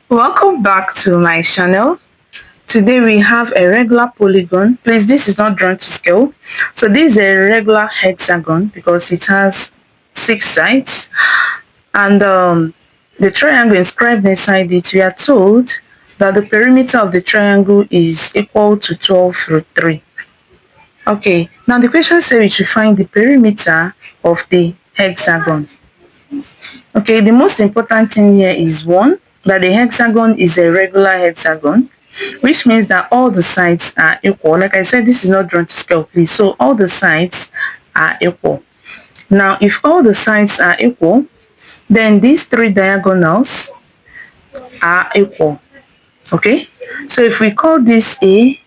Welcome back to my channel. Today we have a regular polygon. Please, this is not drawn to scale. So this is a regular hexagon because it has 6 sides. And the triangle inscribed inside it, we are told that the perimeter of the triangle is equal to 12 root 3. Okay, now the question says we should find the perimeter of the hexagon. Okay, the most important thing here is one, that the hexagon is a regular hexagon, which means that all the sides are equal. Like I said, this is not drawn to scale, please. So all the sides are equal. Now, if all the sides are equal, then these 3 diagonals are equal. Okay, so if we call this A,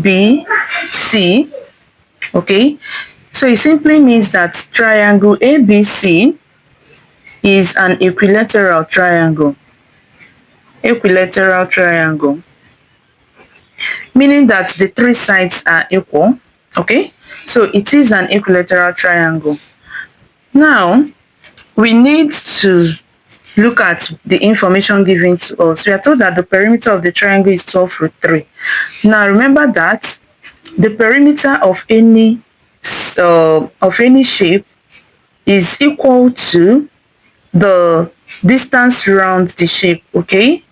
B, C, okay, so it simply means that triangle ABC is an equilateral triangle. Equilateral triangle, meaning that the 3 sides are equal. Okay, so it is an equilateral triangle. Now we need to look at the information given to us. We are told that the perimeter of the triangle is 12 root 3. Now remember that the perimeter of any shape is equal to the distance around the shape. Okay,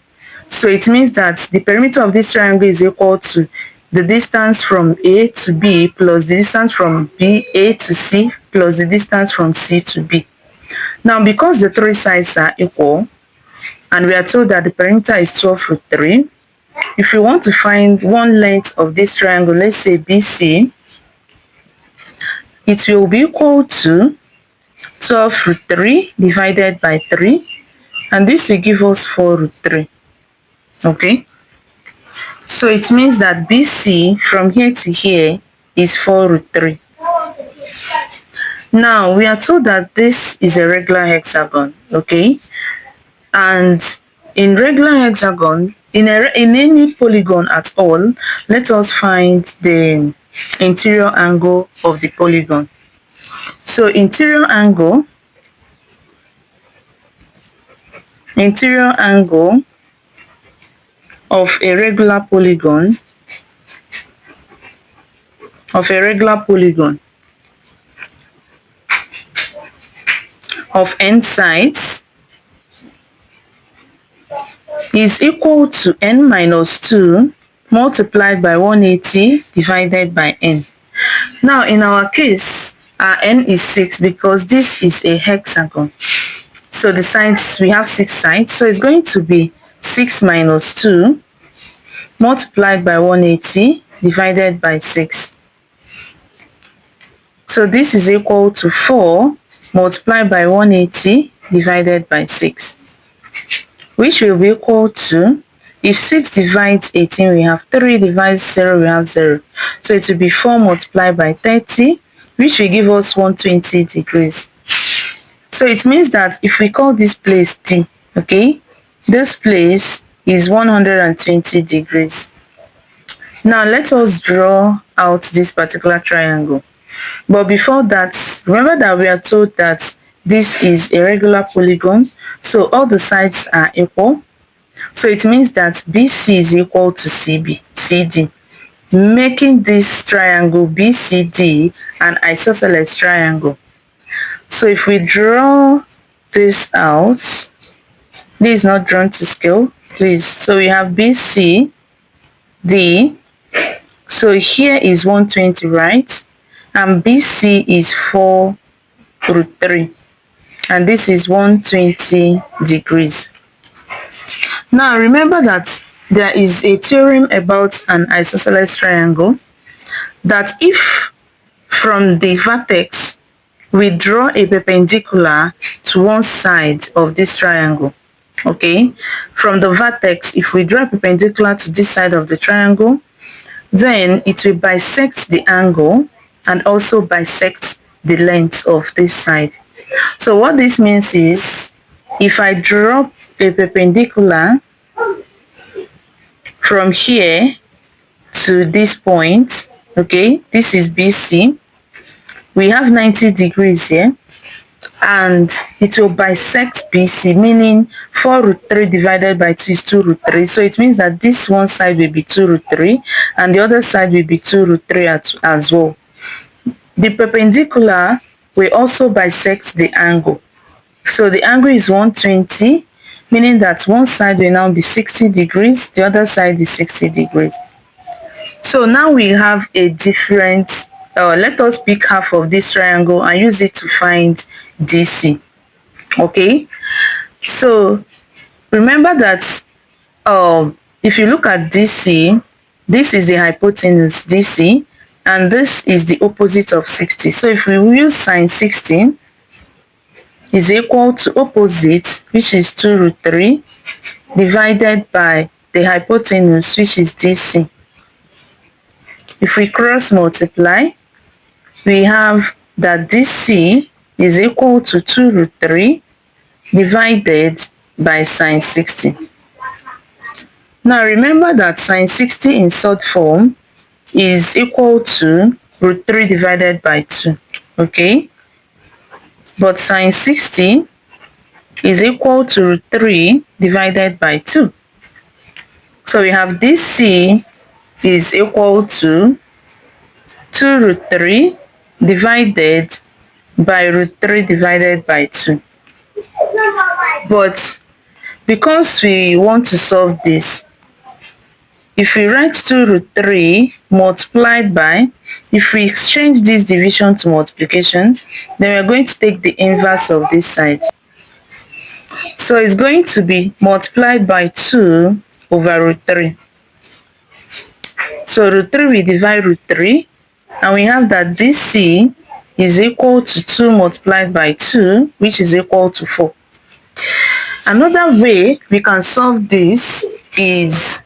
so it means that the perimeter of this triangle is equal to the distance from A to B plus the distance from A to C plus the distance from C to B. Now, because the 3 sides are equal and we are told that the perimeter is 12 root 3, if we want to find one length of this triangle, let's say BC, it will be equal to 12 root 3 divided by 3, and this will give us 4 root 3. Okay, so it means that BC from here to here is 4 root 3. Now we are told that this is a regular hexagon. Okay, and in regular hexagon, in any polygon at all, let us find the interior angle of the polygon. So interior angle of a regular polygon of n sides is equal to n minus 2 multiplied by 180 divided by n. Now in our case, our n is 6 because this is a hexagon. So the sides, we have 6 sides, so it's going to be 6 minus 2 multiplied by 180 divided by 6. So this is equal to 4 multiplied by 180 divided by 6, which will be equal to, if 6 divides 18, we have 3, divides 0, we have 0. So it will be 4 multiplied by 30, which will give us 120 degrees. So it means that if we call this place D, okay, this place is 120 degrees. Now let us draw out this particular triangle. But before that, remember that we are told that this is a regular polygon, so all the sides are equal. So it means that BC is equal to CD, making this triangle BCD an isosceles triangle. So if we draw this out, this is not drawn to scale, please. So we have BCD. So here is 120, right? And BC is 4 root 3. And this is 120 degrees. Now remember that there is a theorem about an isosceles triangle, that if from the vertex we draw a perpendicular to one side of this triangle, okay, from the vertex, if we draw a perpendicular to this side of the triangle, then it will bisect the angle and also bisect the length of this side. So what this means is, if I drop a perpendicular from here to this point, okay, this is BC, we have 90 degrees here, and it will bisect BC, meaning 4 root 3 divided by 2 is 2 root 3. So it means that this one side will be 2 root 3 and the other side will be 2 root 3 as well. The perpendicular will also bisect the angle. So the angle is 120, meaning that one side will now be 60 degrees, the other side is 60 degrees. So now we have a different, let us pick half of this triangle and use it to find DC. Okay, so remember that if you look at DC, this is the hypotenuse DC, and this is the opposite of 60. So if we use sine 60 is equal to opposite, which is 2 root 3, divided by the hypotenuse, which is DC. If we cross multiply, we have that DC is equal to 2 root 3 divided by sine 60. Now remember that sine 60 in third form is equal to root 3 divided by 2. Okay? But sine 60 is equal to root 3 divided by 2. So we have DC is equal to 2 root 3 divided by root 3 divided by 2. But because we want to solve this, if we write 2 root 3 multiplied by, if we exchange this division to multiplication, then we're going to take the inverse of this side. So it's going to be multiplied by 2 over root 3. So root 3 we divide root 3, and we have that DC is equal to 2 multiplied by 2, which is equal to 4. Another way we can solve this is,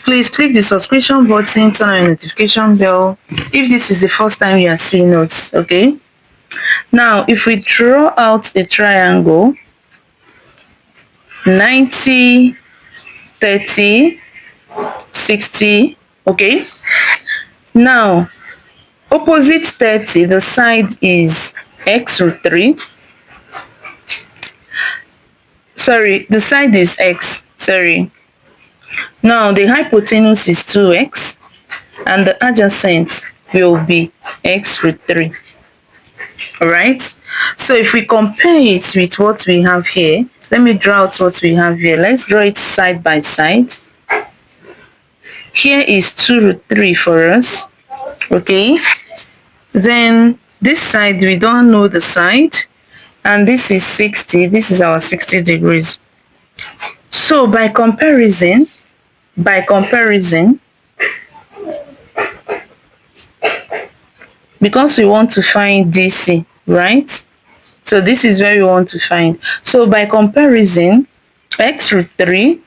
please click the subscription button, turn on the notification bell if this is the first time you are seeing us. Okay, now if we draw out a triangle 90, 30, 60, okay, now opposite 30, the side is x root 3. Sorry, the side is x, sorry. Now the hypotenuse is 2x and the adjacent will be x root 3. Alright, so if we compare it with what we have here, let me draw out what we have here. Let's draw it side by side. Here is 2 root 3 for us. Okay, then this side we don't know the side, and this is 60. This is our 60 degrees. So by comparison, because we want to find DC, right? So this is where we want to find. So by comparison, x root 3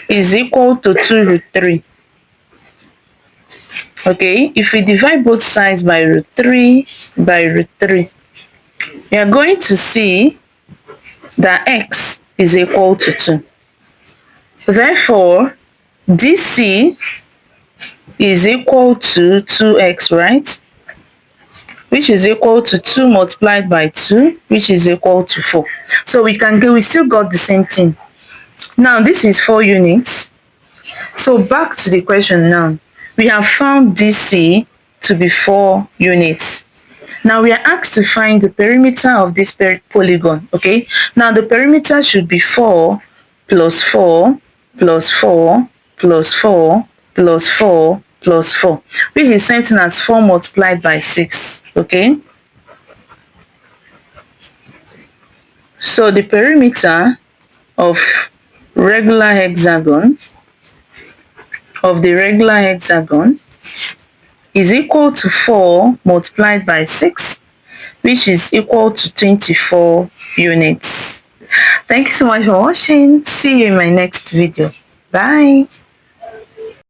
is equal to 2 root 3. Okay, if we divide both sides by root 3, we are going to see that x is equal to 2. Therefore, DC is equal to 2x, right? Which is equal to 2 multiplied by 2, which is equal to 4. So we still got the same thing. Now this is 4 units. So back to the question now. We have found DC to be 4 units. Now we are asked to find the perimeter of this polygon. Okay, now the perimeter should be 4 plus 4 plus 4 plus 4 plus 4 plus 4, which is same thing as 4 multiplied by 6. Okay, so the perimeter of the regular hexagon is equal to 4 multiplied by 6, which is equal to 24 units. Thank you so much for watching. See you in my next video. Bye.